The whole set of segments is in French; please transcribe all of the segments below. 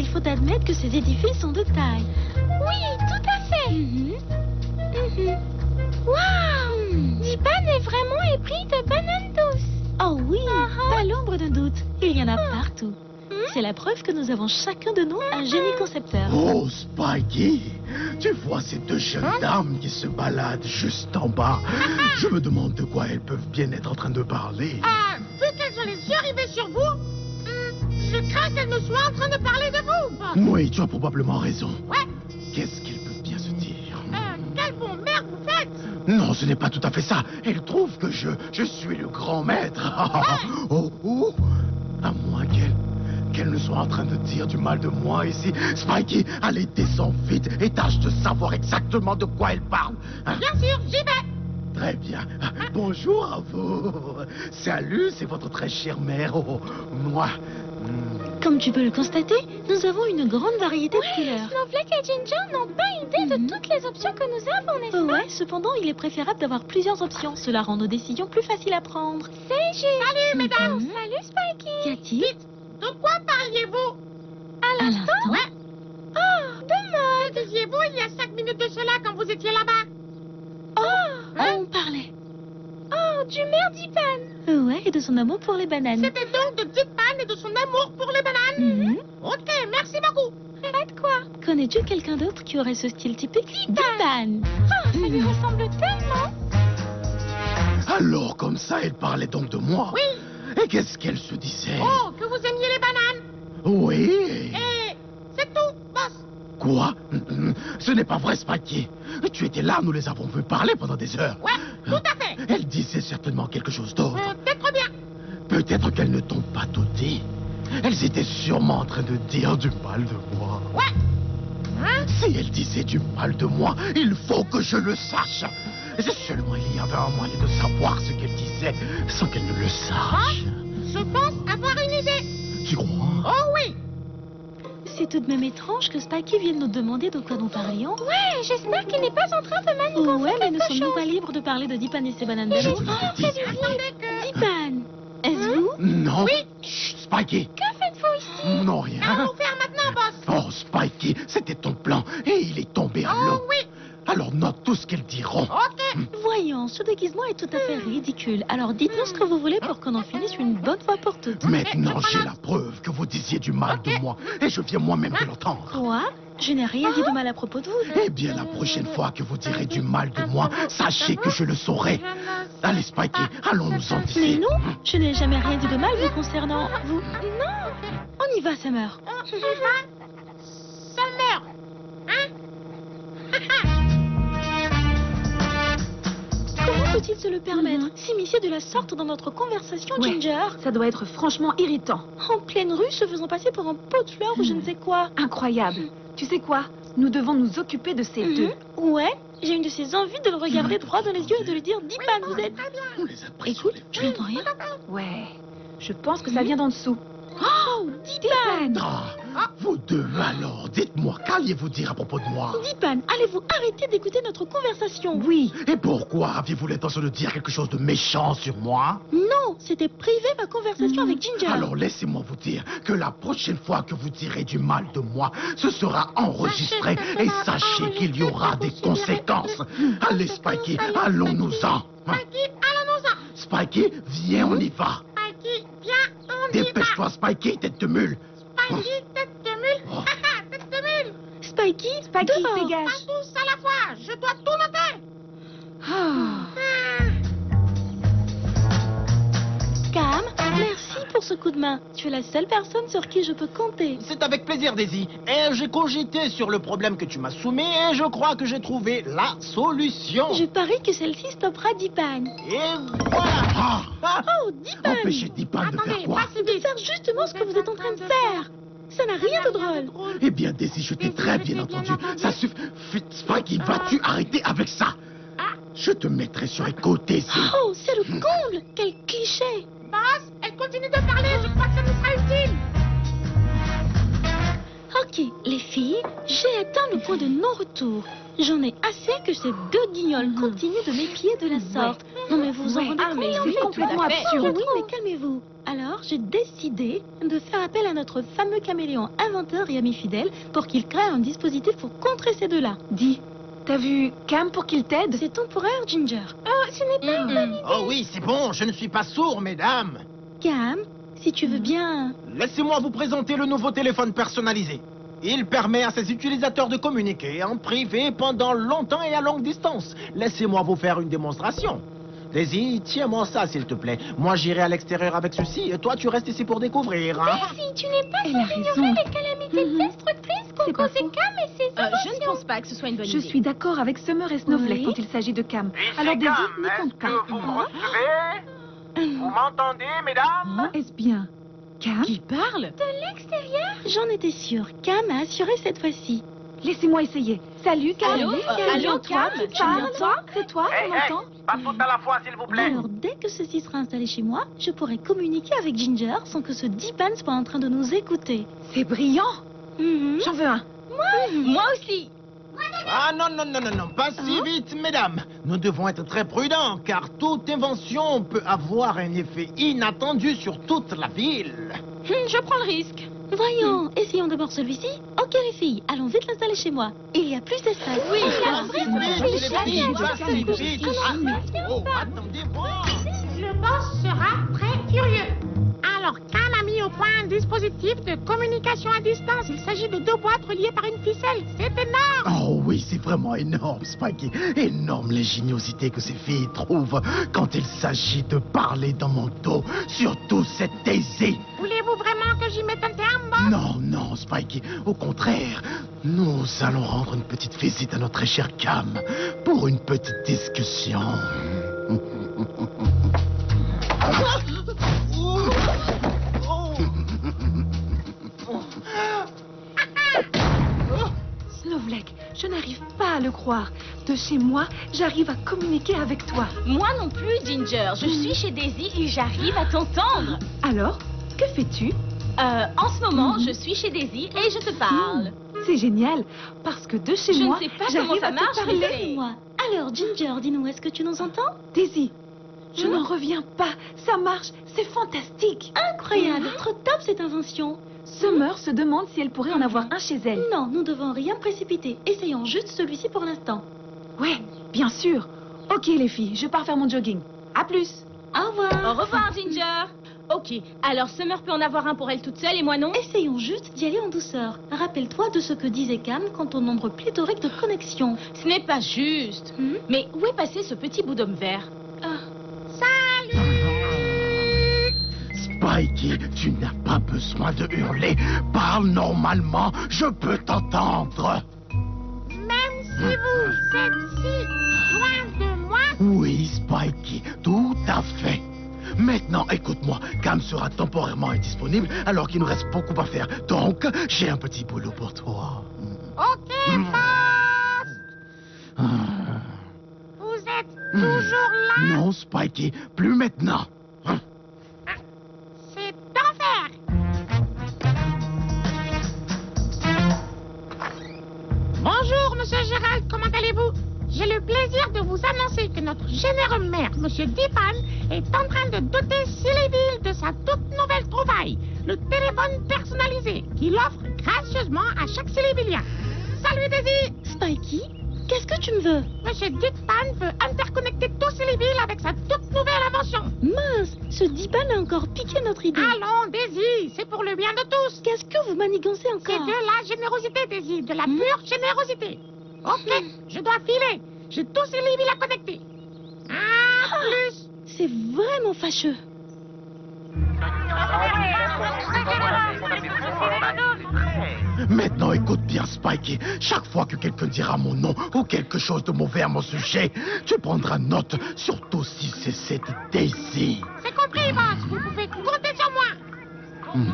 il faut admettre que ces édifices sont de taille. Oui, tout à fait. Waouh! Dipan est vraiment épris de bananes douces. Oh oui, pas l'ombre de doute. Il y en a partout. C'est la preuve que nous avons chacun de nous un génie concepteur. Oh, Spikey, tu vois ces deux jeunes dames qui se baladent juste en bas. Je me demande de quoi elles peuvent bien être en train de parler. Vu qu'elles ont les yeux rivés sur vous, je crains qu'elles ne soient en train de parler de vous. Oui, tu as probablement raison. Ouais. Qu'est-ce qu'elles peuvent bien se dire? Quel bon maire vous faites? Non, ce n'est pas tout à fait ça. Elles trouvent que je suis le grand maître. Oh, à moins qu'elles ne soient en train de dire du mal de moi ici. Spikey, allez, descends vite et tâche de savoir exactement de quoi elles parlent. Hein? Bien sûr, j'y vais. Très bien. Bonjour à vous. Salut, c'est votre très chère mère. Oh, moi. Comme tu peux le constater, nous avons une grande variété de couleurs. Snowflake et Ginger n'ont pas idée de toutes les options que nous avons, n'est-ce pas? Ouais, cependant, il est préférable d'avoir plusieurs options. Cela rend nos décisions plus faciles à prendre. C'est juste. Salut, mesdames. Salut, Spikey. Cathy, Dites, de quoi parliez-vous? à l'instant, Ouais. Oh, de mode. Que disiez-vous il y a 5 minutes de cela quand vous étiez là-bas? on parlait. Oh, du maire Dipan. Ouais, et de son amour pour les bananes. C'était donc de Dipan et de son amour pour les bananes. Ok, merci beaucoup. Pas de quoi. Connais-tu quelqu'un d'autre qui aurait ce style typique? Dipan. Oh, ça lui ressemble tellement. Alors, comme ça, elle parlait donc de moi. Oui. Et qu'est-ce qu'elle se disait? Oh, que vous aimiez les bananes. Oui. Et c'est tout, boss. Quoi? Ce n'est pas vrai, Spikey. Tu étais là, nous les avons vus parler pendant des heures. Ouais, tout à fait. Elle disait certainement quelque chose d'autre. Peut-être bien. Peut-être qu'elles ne t'ont pas tout dit. Elles étaient sûrement en train de dire du mal de moi. Ouais. Si elles disaient du mal de moi, il faut que je le sache. Si seulement il y avait un moyen de savoir ce qu'elles disaient sans qu'elles ne le sachent. Je pense avoir une idée. Tu crois? Oh oui. C'est tout de même étrange que Spikey vienne nous demander de quoi nous parlions. Ouais, j'espère qu'il n'est pas en train de manigancer Ouais, mais ne quelque sommes-nous chose. pas libres de parler de Dipan et ses bananes Je d'amour? te l'avais dit, Spikey. Attendez que... Dipan, est-ce vous? Non. Oui. Chut, Spikey. Que faites-vous ici? Non, Qu'allons rien. nous faire maintenant, boss? Oh, Spikey, c'était ton plan et il est tombé à Oh l'eau. oui. Alors note tout ce qu'elles diront. Ok. Voyons, ce déguisement est tout à fait ridicule. Alors dites-nous ce que vous voulez pour qu'on en finisse une bonne fois pour toutes. Maintenant, j'ai la preuve que vous disiez du mal de moi et je viens moi-même de l'entendre. Quoi? Je n'ai rien dit de mal à propos de vous. Eh bien, la prochaine fois que vous direz du mal de moi, sachez que je le saurai. Allez, Spikey, allons-nous en Mais d'ici. non, je n'ai jamais rien dit de mal vous concernant. Vous? Non. On y va, Summer. Ça meurt. Hein? Comment peut-il se le permettre? S'immiscer de la sorte dans notre conversation, Ouais. Ginger? Ça doit être franchement irritant. En pleine rue, se faisant passer pour un pot de fleurs ou je ne sais quoi. Incroyable. Tu sais quoi? Nous devons nous occuper de ces deux. Ouais, j'ai une de ces envies de le regarder droit dans les yeux et de lui dire Dipan, vous êtes... On les a pris sur Écoute, je n'entends rien. Ouais. Je pense que ça vient d'en dessous. Oh, Dipan! Ah, vous deux, alors, dites-moi, qu'alliez-vous dire à propos de moi? Dipan, allez-vous arrêter d'écouter notre conversation? Oui. Et pourquoi aviez-vous l'intention de dire quelque chose de méchant sur moi? Non, c'était privé ma conversation avec Ginger. Alors laissez-moi vous dire que la prochaine fois que vous direz du mal de moi, ce sera enregistré et sachez qu'il y aura des conséquences. Allez, Spikey, allons-nous-en. Spikey, allons-nous-en. Spikey, viens, on y va. Spikey, viens, on y va. Dépêche-toi, Spikey, tête de mule. Spikey, tête de mule. Oh. Tête de mule. Spikey, Spikey, dehors. Pas dégage. tous à la fois. Je dois tout noter. Ah. Cam, merci pour ce coup de main. Tu es la seule personne sur qui je peux compter. C'est avec plaisir, Daisy. Et j'ai cogité sur le problème que tu m'as soumis et je crois que j'ai trouvé la solution. Je parie que celle-ci stoppera Dipan. Et voilà. Ah, Oh, Dipan! empêchez Dipan de faire Attendez, quoi? pas si De vite. faire justement ce que vous êtes en train de faire. Ça n'a rien de drôle. Eh bien, Daisy, je t'ai très bien entendu. Ça suffit. Spikey, vas-tu arrêter avec ça? Je te mettrai sur écoute, Daisy. Oh, c'est le comble. Quel cliché. Boss, elle continue de parler. Je crois que ça nous sera utile. Ok, les filles, j'ai atteint le point de non-retour. J'en ai assez que ces deux guignols continuent de m'épier de la sorte. Non mais vous en rendez Ah, mais compte? c'est complètement Oh, absurde. oui, mais calmez-vous. Alors, j'ai décidé de faire appel à notre fameux caméléon inventeur et ami fidèle pour qu'il crée un dispositif pour contrer ces deux-là. Dis, t'as vu Cam pour qu'il t'aide? C'est temporaire, Ginger. Oh, ce n'est pas une bonne idée. Oh oui, c'est bon, je ne suis pas sourd, mesdames. Cam, si tu veux bien... Laissez-moi vous présenter le nouveau téléphone personnalisé. Il permet à ses utilisateurs de communiquer en privé pendant longtemps et à longue distance. Laissez-moi vous faire une démonstration. Daisy, tiens-moi ça, s'il te plaît. Moi, j'irai à l'extérieur avec ceci et toi, tu restes ici pour découvrir. Hein? Daisy, tu n'es pas Elle a censée raison. ignorer les calamités destructrices qu'ont C'est pas causé faux. Cam et ses émotions. Je ne pense pas que ce soit une bonne Je idée. suis d'accord avec Summer et Snowflake Oui. quand il s'agit de Cam. Alors Daisy, n'y compte pas. Vous m'entendez, mesdames? Est-ce bien Cam? Qui parle? J'en étais sûre. Cam a assuré cette fois-ci. Laissez-moi essayer. Salut Cam. Allô, allô, toi, Cam, tu tu parles, m'entends? toi? C'est toi, on m'entend? Pas tout à la fois, s'il vous Alors, dès que ceci sera installé chez moi, je pourrai communiquer avec Ginger sans que ce Deepan soit en train de nous écouter. C'est brillant. Mhm. J'en veux un. Moi aussi. Ah non, non, non, non, non, pas si vite, mesdames. Nous devons être très prudents, car toute invention peut avoir un effet inattendu sur toute la ville. Je prends le risque. Voyons, essayons d'abord celui-ci. Ok les filles, allons vite l'installer chez moi. Il y a plus d'espace. Oui, Oh, attendez, voir. Le boss sera très furieux. Alors, Cam a mis au point un dispositif de communication à distance. Il s'agit de 2 boîtes reliées par une ficelle. C'est énorme. Oh oui, c'est vraiment énorme, Spikey. Énorme l'ingéniosité que ces filles trouvent quand il s'agit de parler dans mon dos. Surtout cette Daisy. Voulez-vous vraiment que j'y mette un terme, boss? Non, non, Spikey. Au contraire, nous allons rendre une petite visite à notre très cher Cam pour une petite discussion. Snowflake, je n'arrive pas à le croire. De chez moi, j'arrive à communiquer avec toi. Moi non plus, Ginger. Je suis chez Daisy et j'arrive à t'entendre. Alors, que fais-tu? En ce moment, je suis chez Daisy et je te parle. C'est génial, parce que de chez Je ne moi, sais pas comment j'arrive ça à te marche, parler. mais c'est- Moi. Alors Ginger, dis-nous, est-ce que tu nous entends? Daisy, je n'en reviens pas. Ça marche, c'est fantastique. Incroyable, trop top cette invention. Summer se demande si elle pourrait en avoir un chez elle. Non, nous devons rien précipiter. Essayons juste celui-ci pour l'instant. Ouais, bien sûr. Ok les filles, je pars faire mon jogging. À plus. Au revoir. Au revoir, Ginger. Ok, alors Summer peut en avoir un pour elle toute seule et moi non? Essayons juste d'y aller en douceur. Rappelle-toi de ce que disait Cam quant au nombre pléthorique de connexions. Ce n'est pas juste. Hmm? Mais où est passé ce petit bout d'homme vert? Spikey, tu n'as pas besoin de hurler. Parle normalement, je peux t'entendre. Même si vous êtes si loin de moi, Oui, Spikey, tout à fait. Maintenant, écoute-moi, Cam sera temporairement indisponible alors qu'il nous reste beaucoup à faire. Donc, j'ai un petit boulot pour toi. ok, boss. Ah. Vous êtes toujours là. Non, Spikey, plus maintenant. C'est d'enfer. Bonjour, monsieur Gérald, comment allez-vous? J'ai le plaisir de vous annoncer que notre généreux maire, monsieur Deepan, est en train de doter Sillyville de sa toute nouvelle trouvaille, le téléphone personnalisé, qu'il offre gracieusement à chaque Sillyvillien. Salut Daisy! Spikey, qu'est-ce que tu me veux? Monsieur Deepan veut interconnecter tout Sillyville avec sa toute nouvelle invention. Mince, ce Deepan a encore piqué notre idée. Allons, Daisy, c'est pour le bien de tous. Qu'est-ce que vous manigancez C'est encore? de la générosité, Daisy, de la pure générosité. Ok, je dois filer. J'ai tous ces livres à connecter. À plus. C'est vraiment fâcheux. Maintenant, écoute bien, Spikey. Chaque fois que quelqu'un dira mon nom ou quelque chose de mauvais à mon sujet, tu prendras note, surtout si c'est cette Daisy. C'est compris, boss. Vous pouvez compter sur moi.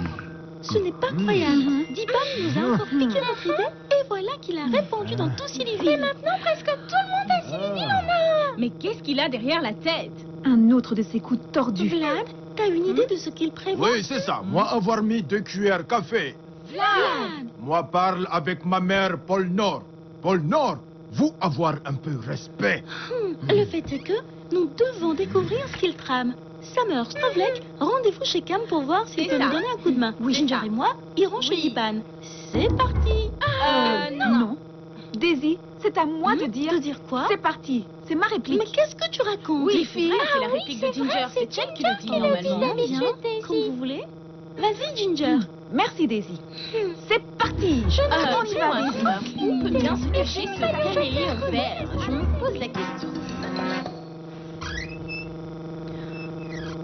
Ce n'est pas croyable. Deepan nous a encore piqué notre idée et voilà qu'il a répandu dans tout Sillyville. Et maintenant, presque tout le monde à Sillyville en a un. Mais qu'est-ce qu'il a derrière la tête? Un autre de ces coups tordus. Vlad, t'as une idée de ce qu'il prévoit? Oui, c'est ça. Moi, avoir mis 2 cuillères café. Vlad! Moi, parle avec ma mère, Paul Nord. Paul Nord, vous avoir un peu respect. Le fait est que nous devons découvrir ce qu'il trame. Summer, Snowflake, rendez-vous chez Cam pour voir s'il C'est peut ça. nous donner un coup de main. Oui. Ginger et moi irons chez Oui. Dipan. C'est parti. Non. Daisy, c'est à moi de dire. De dire quoi? C'est parti. C'est ma réplique. Mais qu'est-ce que tu racontes? Oui, C'est fille. vrai, c'est la réplique de Ginger. C'est elle qui le dit normalement. Bien, comme vous voulez. Vas-y, Ginger. Merci, Daisy. C'est parti. On y Dis-moi, va, Daisy. Summer, où peut bien se cacher ce caméléon vert? Je me pose la question.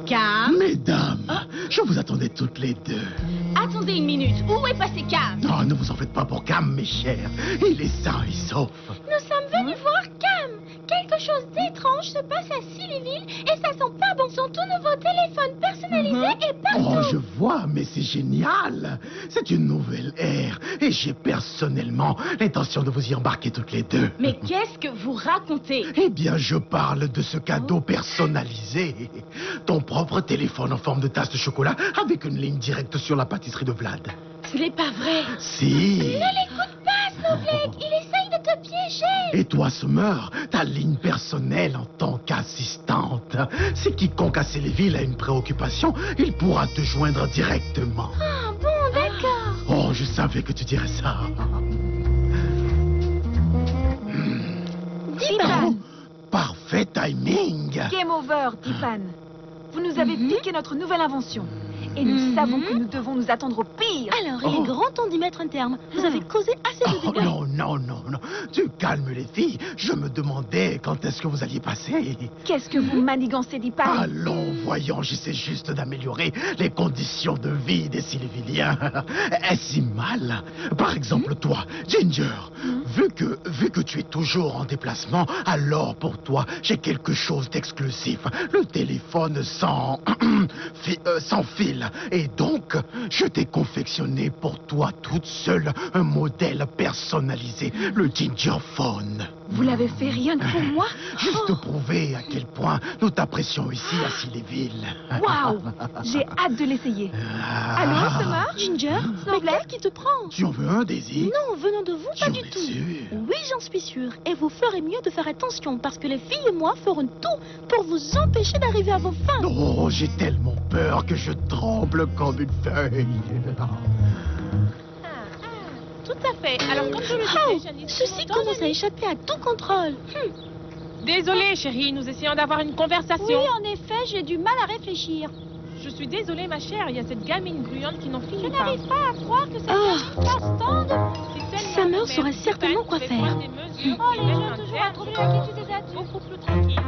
Cam? Mesdames, je vous attendais toutes les deux. Attendez une minute. Où est passé Cam? Non, ne vous en faites pas pour Cam, mes chers. Il est sain et sauf. Nous sommes venus voir Cam. Quelque chose d'étrange se passe à Sillyville et ça sent pas bon. Son tout nouveau téléphone personnalisé est partout. Oh, je vois, mais c'est génial. C'est une nouvelle ère. Et j'ai personnellement l'intention de vous y embarquer toutes les deux. Mais qu'est-ce que vous racontez? Eh bien, je parle de ce cadeau personnalisé. Ton propre téléphone en forme de tasse de chocolat avec une ligne directe sur la pâtisserie de Vlad. Ce n'est pas vrai. Si. Ne l'écoute pas, Snowflake. Il essaye de te piéger. Et toi, Summer, ta ligne personnelle en tant qu'assistante. Si quiconque à Sillyville a une préoccupation, il pourra te joindre directement. Ah bon, d'accord. Oh, je savais que tu dirais ça. Dipan. Parfait timing. Game over, Dipan. Vous nous avez piqué notre nouvelle invention. Et nous savons que nous devons nous attendre au pire. Alors, il est grand temps d'y mettre un terme. Vous avez causé assez de Oh, dégâts. non. Tu calmes les filles. Je me demandais quand est-ce que vous alliez passer. Qu'est-ce que vous manigancez, Dipan? Allons, voyons, j'essaie juste d'améliorer les conditions de vie des Sillyvilliens. Est-ce si mal? Par exemple, toi, Ginger, vu que tu es toujours en déplacement, alors pour toi, j'ai quelque chose d'exclusif. Le téléphone sans fil. Et donc, je t'ai confectionné pour toi toute seule un modèle personnalisé, le Gingerphone. Vous l'avez fait rien que pour moi? Juste pour prouver à quel point nous t'apprécions ici à Sillyville. Waouh! J'ai hâte de l'essayer. Allô, Summer? Ginger, mais Snowflake? qu'est-ce qui te prend? Tu en veux un, Daisy? Non, venant de vous, pas J'en du ai tout. sûr. Oui, j'en suis sûre. Et vous ferez mieux de faire attention parce que les filles et moi ferons tout pour vous empêcher d'arriver à vos fins. Oh, j'ai tellement peur que je tremble comme une feuille. Tout à fait. Alors, comme je le Oh, disais, Janice, ceci commence à échapper à tout contrôle. Désolée, chérie, nous essayons d'avoir une conversation. en effet, j'ai du mal à réfléchir. Je suis désolée, ma chère, il y a cette gamine bruyante qui n'en finit Je pas. n'arrive pas à croire que cette Oh, casse-tende. C'est tellement Summer dommage. saura certainement quoi Je vais faire. prendre des mesures Oh, pour les mettre gens un toujours terme à trouver sur à ça. qui tu t'es attelé. Beaucoup plus tranquille.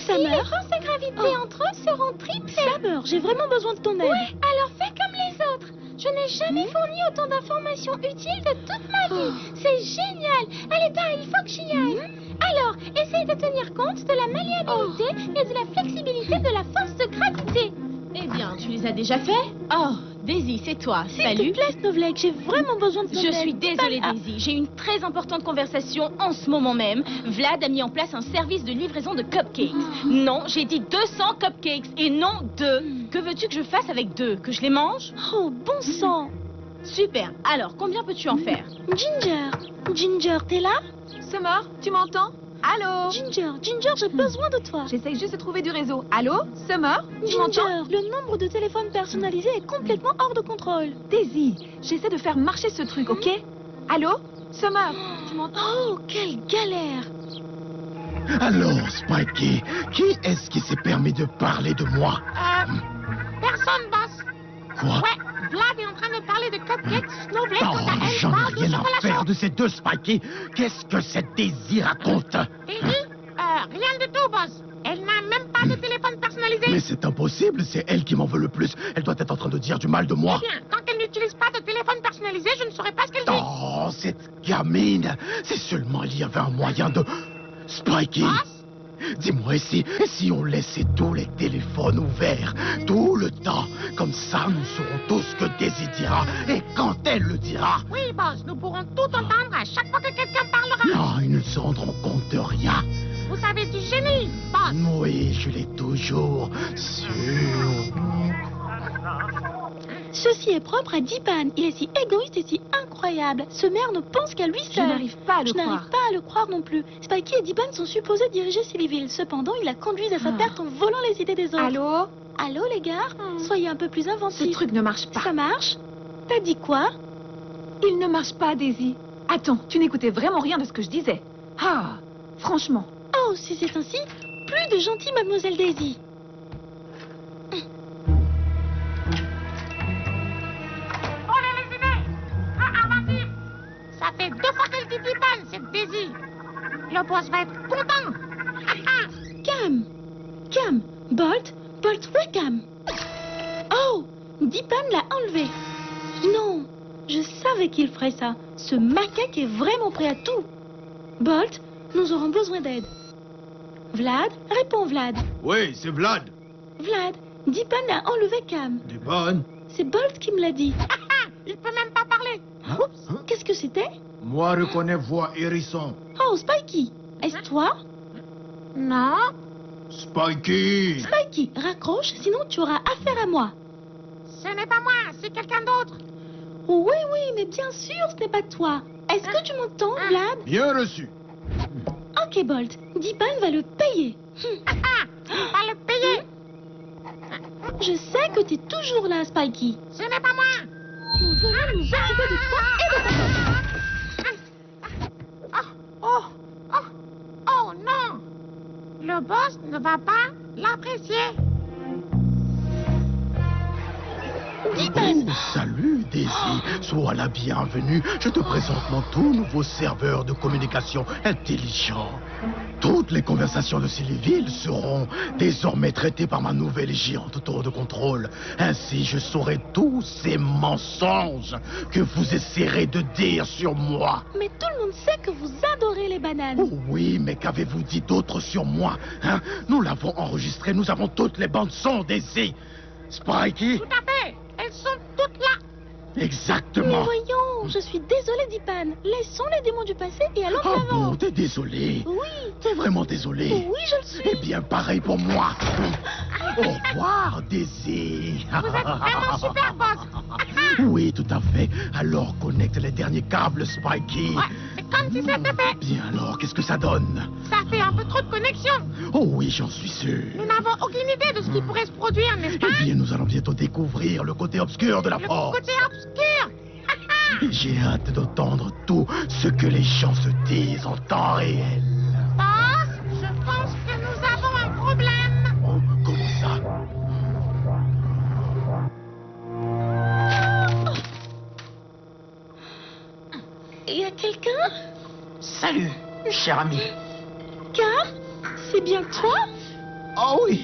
Summer. Les forces de gravité entre eux seront triplées. Summer, j'ai vraiment besoin de ton aide. Ouais, alors fais comme les autres. Je n'ai jamais fourni autant d'informations utiles de toute ma vie. C'est génial. Allez, bah, il faut que j'y aille. Alors, essaye de tenir compte de la malléabilité et de la flexibilité de la force de gravité. Eh bien, tu les as déjà fait? Oh, Daisy, c'est toi. S'il Salut. te plaît, Snowflake, j'ai vraiment besoin de ton Je aide. suis désolée, Ah, Daisy. J'ai une très importante conversation en ce moment même. Vlad a mis en place un service de livraison de cupcakes. Non, j'ai dit 200 cupcakes et non 2. Que veux-tu que je fasse avec 2? Que je les mange? Oh, bon sang. Super. Alors, combien peux-tu en faire? Ginger, t'es là? Summer, tu m'entends? Allô? Ginger, j'ai besoin de toi. J'essaye juste de trouver du réseau. Allô? Summer? Tu m'entends? Ginger, le nombre de téléphones personnalisés est complètement hors de contrôle. Daisy, j'essaie de faire marcher ce truc, ok? Allô? Summer, tu m'entends? Oh, quelle galère. Alors, Spikey, qui est-ce qui s'est permis de parler de moi? Personne, boss. Quoi? Ouais, Vlad est en train de parler de cupcakes. Snowflake, Oh, quant à elle, j'en ai parle de rien à chocolat faire chaud. de ces deux, Spikey. Qu'est-ce que cette Daisy raconte? Daisy, rien du tout, boss. Elle n'a même pas de téléphone personnalisé. Mais c'est impossible, c'est elle qui m'en veut le plus. Elle doit être en train de dire du mal de moi. Eh bien, quand elle n'utilise pas de téléphone personnalisé, je ne saurais pas ce qu'elle dit. Oh, cette gamine. C'est seulement il y avait un moyen de... Spikey, Boss? dis-moi si on laissait tous les téléphones ouverts, tout le temps, comme ça nous saurons tout ce que Daisy dira, et quand elle le dira. Oui, boss, nous pourrons tout entendre à chaque fois que quelqu'un parlera. Non, ils ne se rendront compte de rien. Vous avez du génie, boss. Oui, je l'ai toujours su. Ceci est propre à Dipan. Il est si égoïste et si incroyable. Ce maire ne pense qu'à lui Je seul. n'arrive pas à le Je n'arrive croire. pas à le croire non plus. Spikey et Dipan sont supposés diriger Sillyville. Cependant, il a conduit à sa perte en volant les idées des autres. Allô? Allô, les gars? Soyez un peu plus Ce inventifs. truc ne marche pas. Ça marche? T'as dit quoi? Il ne marche pas, Daisy. Attends, tu n'écoutais vraiment rien de ce que je disais. Ah, franchement. Oh, si c'est ainsi, plus de gentille Mademoiselle Daisy. Olé les idées. Ah, Amandine. Ça fait 2 fois qu'elle dit Dipan, cette Daisy. Le boss va être content. Cam, Bolt, où est Cam? Oh, Dipan l'a enlevé. Non, je savais qu'il ferait ça. Ce macaque est vraiment prêt à tout. Bolt, nous aurons besoin d'aide. Vlad, réponds Vlad. Oui, c'est Vlad. Vlad, Dipan a enlevé Cam. Dipan. C'est Bolt qui me l'a dit. Il peut même pas parler. Oups, qu'est-ce que c'était? Moi, reconnais voix hérisson. Oh, Spikey, est-ce toi? Non. Spikey. Spikey, raccroche, sinon tu auras affaire à moi. Ce n'est pas moi, c'est quelqu'un d'autre. Oui, mais bien sûr, ce n'est pas toi. Est-ce que tu m'entends, Vlad? Bien reçu. Ok, Bolt, Dipan va le payer. Il va le payer. Je sais que tu es toujours là, Spikey. Ce n'est pas moi. Nous allons nous occuper de toi et de ta pote. Oh non. Le boss ne va pas l'apprécier. Dipan! Oh, salut Daisy, sois la bienvenue. Je te présente mon tout nouveau serveur de communication intelligent. Toutes les conversations de Sillyville seront désormais traitées par ma nouvelle et géante tour de contrôle. Ainsi, je saurai tous ces mensonges que vous essaierez de dire sur moi. Mais tout le monde sait que vous adorez les bananes. Oh oui, mais qu'avez-vous dit d'autre sur moi, hein? Nous l'avons enregistré, nous avons toutes les bandes son, Daisy. Spikey? Tout à fait. Elles sont toutes là. Mais Exactement. voyons, je suis désolée, Dipan. Laissons les démons du passé et allons de Oh l'avant. bon, t'es désolé. Oui, T'es vraiment désolé. oui, je le suis. Eh bien, pareil pour moi. Au revoir, Daisy. Vous êtes vraiment super, boss. Oui, tout à fait. Alors, connecte les derniers câbles, Spikey. Ouais, c'est comme si c'était fait. Bien alors, qu'est-ce que ça donne? Ça fait un peu trop de connexion. Oh oui, j'en suis sûr. Nous n'avons aucune idée de ce qui pourrait se produire, n'est-ce pas? Eh bien, nous allons bientôt découvrir le côté obscur de la Le force. côté obscur. J'ai hâte d'entendre tout ce que les gens se disent en temps réel. Boss, je pense que nous avons un problème. Oh, comment ça? Il y a quelqu'un? Salut, cher ami. Cam? C'est bien toi? Oh oui,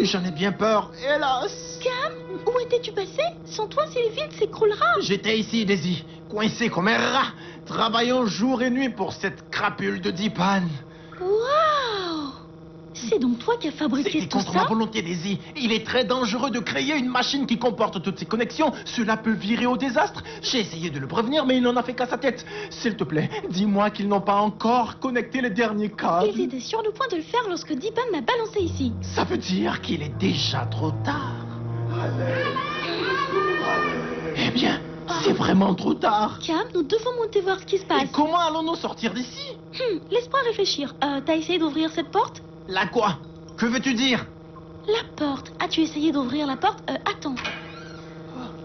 j'en ai bien peur, hélas. Cam? Où étais-tu passé? Sans toi, Sillyville s'écroulera. J'étais ici, Daisy, coincé comme un rat, travaillant jour et nuit pour cette crapule de Dipan. Waouh! C'est donc toi qui as fabriqué C'était tout contre ça? ma volonté, Daisy. Il est très dangereux de créer une machine qui comporte toutes ces connexions. Cela peut virer au désastre. J'ai essayé de le prévenir, mais il n'en a fait qu'à sa tête. S'il te plaît, dis-moi qu'ils n'ont pas encore connecté les derniers câbles. Ils étaient sur le point de le faire lorsque Dipan m'a balancé ici. Ça veut dire qu'il est déjà trop tard. Eh bien, c'est vraiment trop tard. Cam, nous devons monter voir ce qui se Et passe. comment allons-nous sortir d'ici? Laisse-moi réfléchir. T'as essayé d'ouvrir cette porte? La quoi? Que veux-tu dire? La porte. As-tu essayé d'ouvrir la porte? Attends.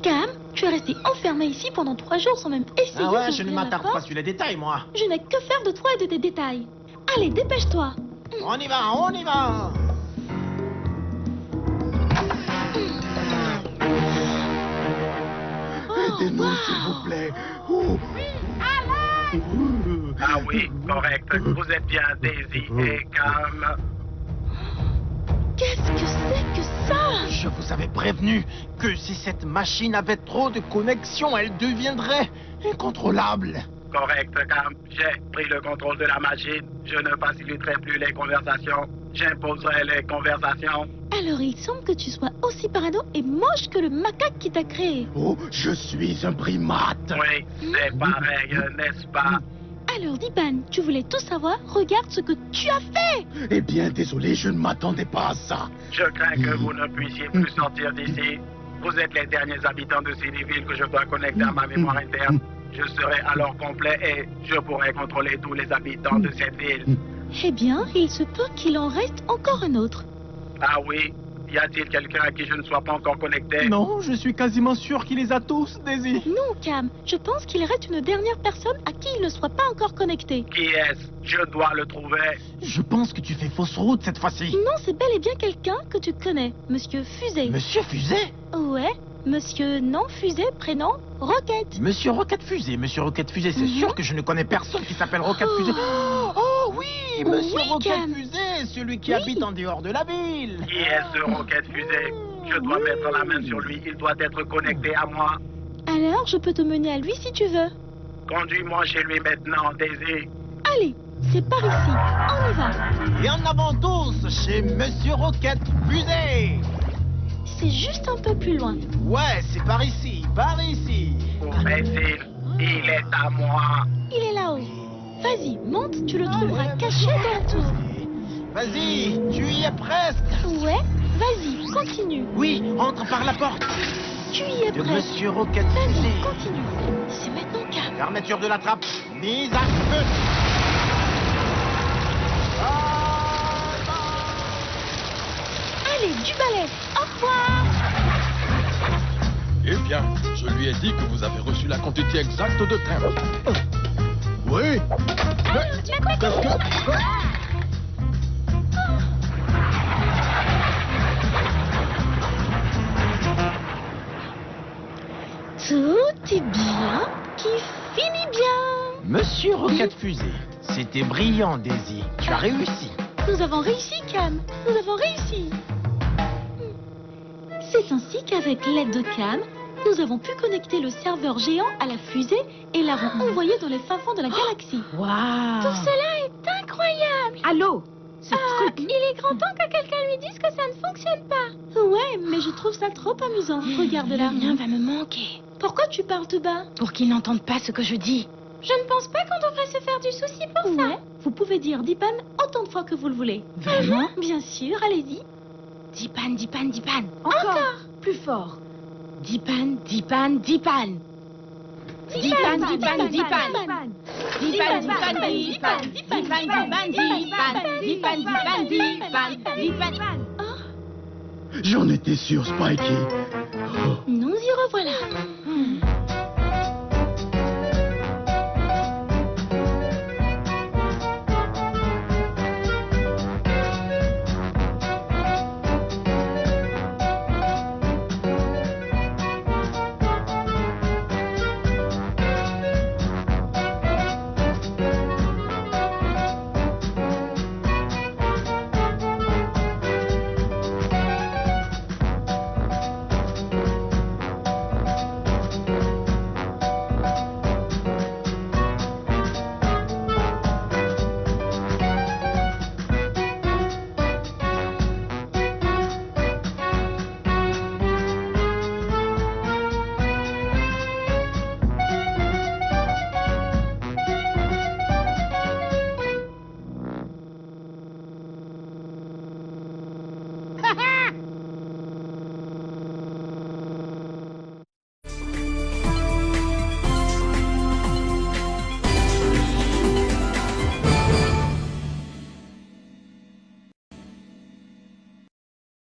Cam, tu es resté enfermé ici pendant 3 jours sans même essayer Ah ouais, d'ouvrir je ne la m'attarde porte. pas sur les détails, moi. Je n'ai que faire de toi et de tes détails. Allez, dépêche-toi. On y va, on y va. Aidez-nous, s'il vous plaît. Oh. Ah oui, correct. Vous êtes bien Daisy et Cam. Qu'est-ce que c'est que ça? Je vous avais prévenu que si cette machine avait trop de connexions, elle deviendrait incontrôlable. Correct, Cam. J'ai pris le contrôle de la machine. Je ne faciliterai plus les conversations. J'imposerai les conversations. Alors il semble que tu sois aussi parano et moche que le macaque qui t'a créé. Oh, je suis un primate. Oui, c'est pareil, n'est-ce pas? Alors Dipan, tu voulais tout savoir? Regarde ce que tu as fait. Eh bien, désolé, je ne m'attendais pas à ça. Je crains que vous ne puissiez plus sortir d'ici. Vous êtes les derniers habitants de Cityville que je dois connecter à ma mémoire interne. Je serai alors complet et je pourrai contrôler tous les habitants de cette ville. Eh bien, il se peut qu'il en reste encore un autre. Ah oui? Y a-t-il quelqu'un à qui je ne sois pas encore connecté? Non, je suis quasiment sûr qu'il les a tous, Daisy. Non, Cam, je pense qu'il reste une dernière personne à qui il ne soit pas encore connecté. Qui est-ce? Je dois le trouver. Je pense que tu fais fausse route cette fois-ci. Non, c'est bel et bien quelqu'un que tu connais, Monsieur Fusée. Monsieur Fusée? Ouais, Monsieur non Fusée, prénom Roquette. Monsieur Roquette Fusée, c'est sûr que je ne connais personne qui s'appelle Roquette Fusée. Oh oui, Monsieur Oui, Roquette Cam. Fusée, celui qui habite en dehors de la ville. Qui est ce Roquette Fusée? Je dois mettre la main sur lui. Il doit être connecté à moi. Alors, je peux te mener à lui si tu veux. Conduis-moi chez lui maintenant, Daisy. Allez, c'est par ici. On y va. Et en avant tous chez Monsieur Roquette Fusée. C'est juste un peu plus loin. Ouais, c'est par ici, par ici. Où est-il? Il est à moi. Il est là-haut. Vas-y, monte, tu le trouveras caché dans la tour. Vas-y, tu y es presque. Ouais, vas-y, continue. Oui, entre par la porte. Tu y es De presque. Monsieur Roquette Vas-y, Fusée. continue. C'est maintenant Cam. Fermeture de la trappe, mise à feu. Allez, du balai. Au revoir. Eh bien, je lui ai dit que vous avez reçu la quantité exacte de thym. Oui. Mais qu'est-ce que... Tout est bien qui finit bien. Monsieur Roquette Fusée, c'était brillant, Daisy. Tu as réussi. Nous avons réussi, Cam. Nous avons réussi. C'est ainsi qu'avec l'aide de Cam, nous avons pu connecter le serveur géant à la fusée et l'avons envoyé dans les fins fonds de la galaxie. Waouh! Tout cela est incroyable. Allô? Ce truc... Il est grand temps que quelqu'un lui dise que ça ne fonctionne pas. Ouais, mais je trouve ça trop amusant. Regarde là. Rien va me manquer. Pourquoi tu parles tout bas? Pour qu'ils n'entendent pas ce que je dis. Je ne pense pas qu'on devrait se faire du souci pour ça. Ouais, vous pouvez dire Dipan autant de fois que vous le voulez. Vraiment? Bien sûr, allez-y. Dipan, Dipan, Dipan. Encore. Plus fort. Dipan, Dipan, Dipan. Dipan, Dipan, Dipan. Dipan, Dipan, Dipan. Dipan, Dipan, Dipan. Dipan, Dipan. J'en étais sûr, Spikey. Nous y revoilà.